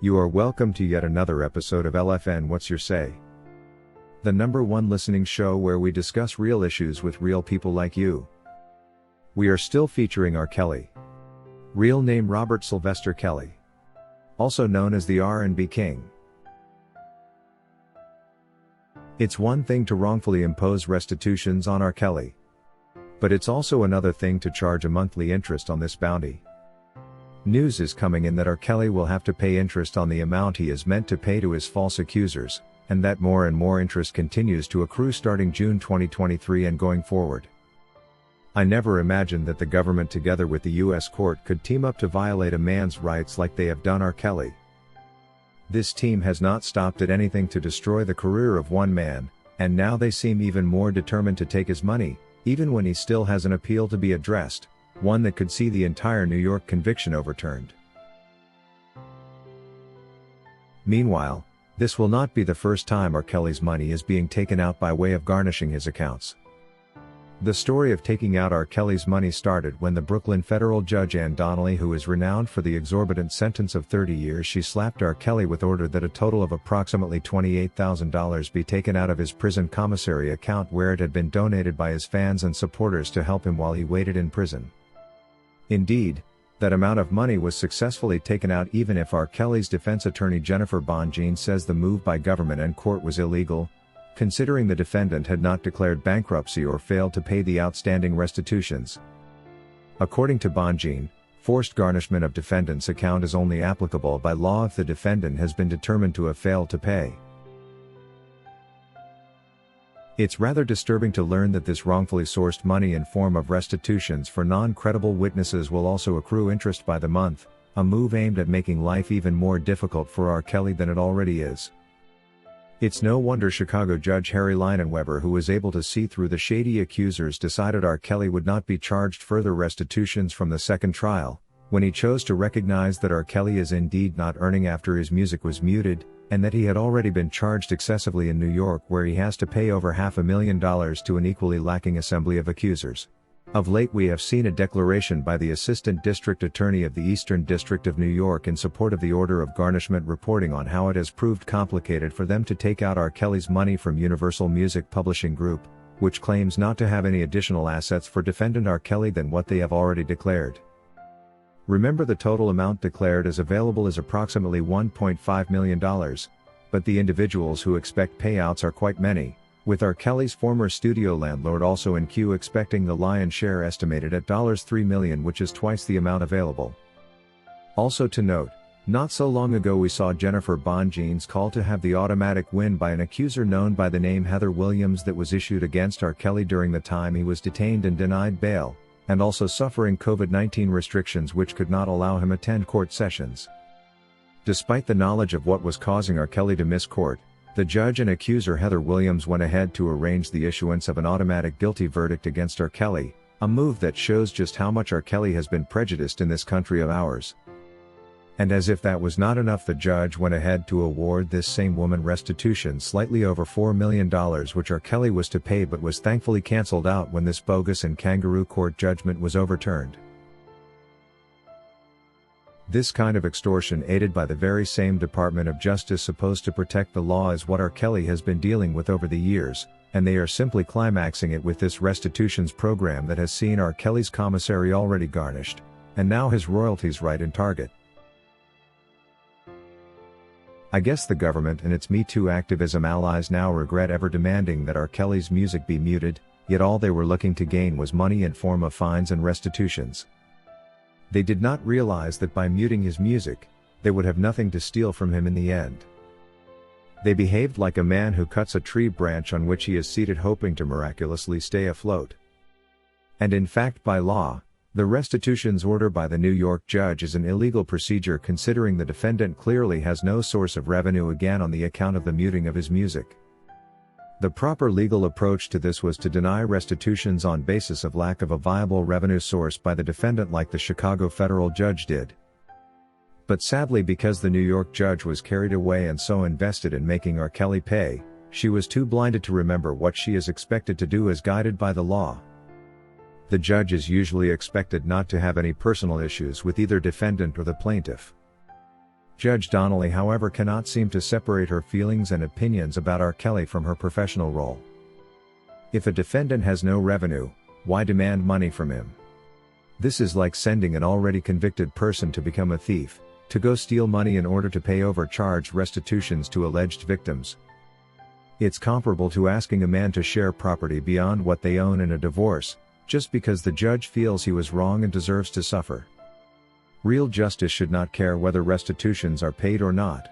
You are welcome to yet another episode of LFN What's Your Say? The #1 listening show where we discuss real issues with real people like you. We are still featuring R. Kelly. Real name Robert Sylvester Kelly. Also known as the R&B King. It's one thing to wrongfully impose restitutions on R. Kelly. But it's also another thing to charge a monthly interest on this bounty. News is coming in that R. Kelly will have to pay interest on the amount he is meant to pay to his false accusers, and that more and more interest continues to accrue starting June 2023 and going forward. I never imagined that the government together with the US court could team up to violate a man's rights like they have done R. Kelly. This team has not stopped at anything to destroy the career of one man, and now they seem even more determined to take his money, even when he still has an appeal to be addressed, one that could see the entire New York conviction overturned. Meanwhile, this will not be the first time R. Kelly's money is being taken out by way of garnishing his accounts. The story of taking out R. Kelly's money started when the Brooklyn federal judge Ann Donnelly, who is renowned for the exorbitant sentence of 30 years she slapped R. Kelly with, ordered that a total of approximately $28,000 be taken out of his prison commissary account where it had been donated by his fans and supporters to help him while he waited in prison. Indeed, that amount of money was successfully taken out even if R. Kelly's defense attorney Jennifer Bonjean says the move by government and court was illegal, considering the defendant had not declared bankruptcy or failed to pay the outstanding restitutions. According to Bonjean, forced garnishment of defendant's account is only applicable by law if the defendant has been determined to have failed to pay. It's rather disturbing to learn that this wrongfully sourced money in form of restitutions for non-credible witnesses will also accrue interest by the month, a move aimed at making life even more difficult for R. Kelly than it already is. It's no wonder Chicago Judge Harry Leinenweber, who was able to see through the shady accusers, decided R. Kelly would not be charged further restitutions from the second trial, when he chose to recognize that R. Kelly is indeed not earning after his music was muted, and that he had already been charged excessively in New York where he has to pay over $500,000 to an equally lacking assembly of accusers. Of late we have seen a declaration by the Assistant District Attorney of the Eastern District of New York in support of the order of garnishment, reporting on how it has proved complicated for them to take out R. Kelly's money from Universal Music Publishing Group, which claims not to have any additional assets for defendant R. Kelly than what they have already declared. Remember, the total amount declared as available is approximately $1.5 million, but the individuals who expect payouts are quite many, with R. Kelly's former studio landlord also in queue expecting the lion's share, estimated at $3 million, which is twice the amount available. Also to note, not so long ago we saw Jennifer Bonjean's call to have the automatic win by an accuser known by the name Heather Williams that was issued against R. Kelly during the time he was detained and denied bail, and also suffering COVID-19 restrictions which could not allow him attend court sessions. Despite the knowledge of what was causing R. Kelly to miss court, the judge and accuser Heather Williams went ahead to arrange the issuance of an automatic guilty verdict against R. Kelly, a move that shows just how much R. Kelly has been prejudiced in this country of ours. And as if that was not enough, the judge went ahead to award this same woman restitution slightly over $4 million, which R. Kelly was to pay but was thankfully cancelled out when this bogus and kangaroo court judgment was overturned. This kind of extortion, aided by the very same Department of Justice supposed to protect the law, is what R. Kelly has been dealing with over the years, and they are simply climaxing it with this restitutions program that has seen R. Kelly's commissary already garnished, and now his royalties right in target. I guess the government and its Me Too activism allies now regret ever demanding that R. Kelly's music be muted, yet all they were looking to gain was money in form of fines and restitutions. They did not realize that by muting his music, they would have nothing to steal from him in the end. They behaved like a man who cuts a tree branch on which he is seated hoping to miraculously stay afloat. And in fact, by law, the restitutions order by the New York judge is an illegal procedure, considering the defendant clearly has no source of revenue again on the account of the muting of his music. The proper legal approach to this was to deny restitutions on basis of lack of a viable revenue source by the defendant, like the Chicago federal judge did. But sadly, because the New York judge was carried away and so invested in making R. Kelly pay, she was too blinded to remember what she is expected to do as guided by the law. The judge is usually expected not to have any personal issues with either defendant or the plaintiff. Judge Donnelly, however, cannot seem to separate her feelings and opinions about R. Kelly from her professional role. If a defendant has no revenue, why demand money from him? This is like sending an already convicted person to become a thief, to go steal money in order to pay overcharged restitutions to alleged victims. It's comparable to asking a man to share property beyond what they own in a divorce, just because the judge feels he was wrong and deserves to suffer. Real justice should not care whether restitutions are paid or not.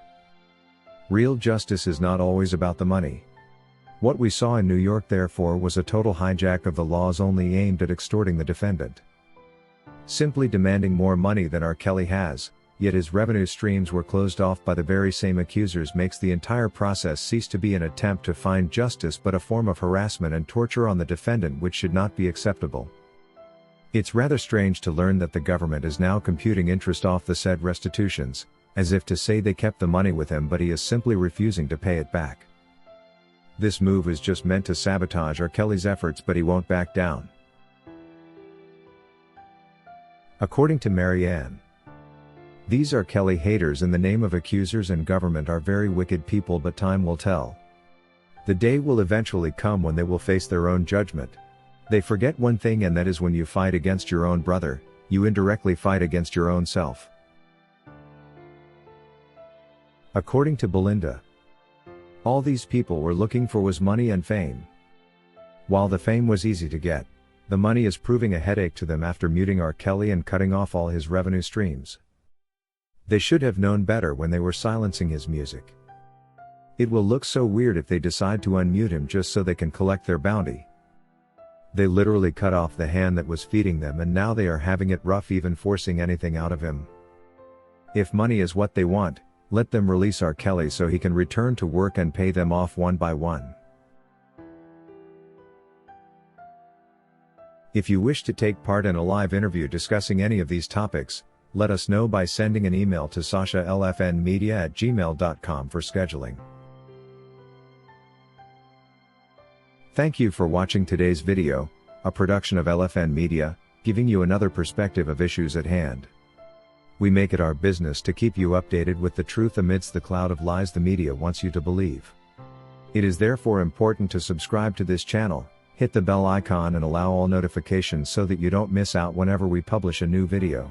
Real justice is not always about the money. What we saw in New York, therefore, was a total hijack of the laws only aimed at extorting the defendant. Simply demanding more money than R. Kelly has, yet his revenue streams were closed off by the very same accusers, makes the entire process cease to be an attempt to find justice but a form of harassment and torture on the defendant, which should not be acceptable. It's rather strange to learn that the government is now computing interest off the said restitutions, as if to say they kept the money with him but he is simply refusing to pay it back. This move is just meant to sabotage R. Kelly's efforts, but he won't back down. According to Marianne, these R. Kelly haters in the name of accusers and government are very wicked people, but time will tell. The day will eventually come when they will face their own judgment. They forget one thing, and that is when you fight against your own brother, you indirectly fight against your own self. According to Belinda, all these people were looking for was money and fame. While the fame was easy to get, the money is proving a headache to them after muting R. Kelly and cutting off all his revenue streams. They should have known better when they were silencing his music. It will look so weird if they decide to unmute him just so they can collect their bounty. They literally cut off the hand that was feeding them, and now they are having it rough even forcing anything out of him. If money is what they want, let them release R. Kelly so he can return to work and pay them off one by one. If you wish to take part in a live interview discussing any of these topics, let us know by sending an email to sashalfnmedia@gmail.com for scheduling. Thank you for watching today's video, a production of LFN Media, giving you another perspective of issues at hand. We make it our business to keep you updated with the truth amidst the cloud of lies the media wants you to believe. It is therefore important to subscribe to this channel, hit the bell icon and allow all notifications so that you don't miss out whenever we publish a new video.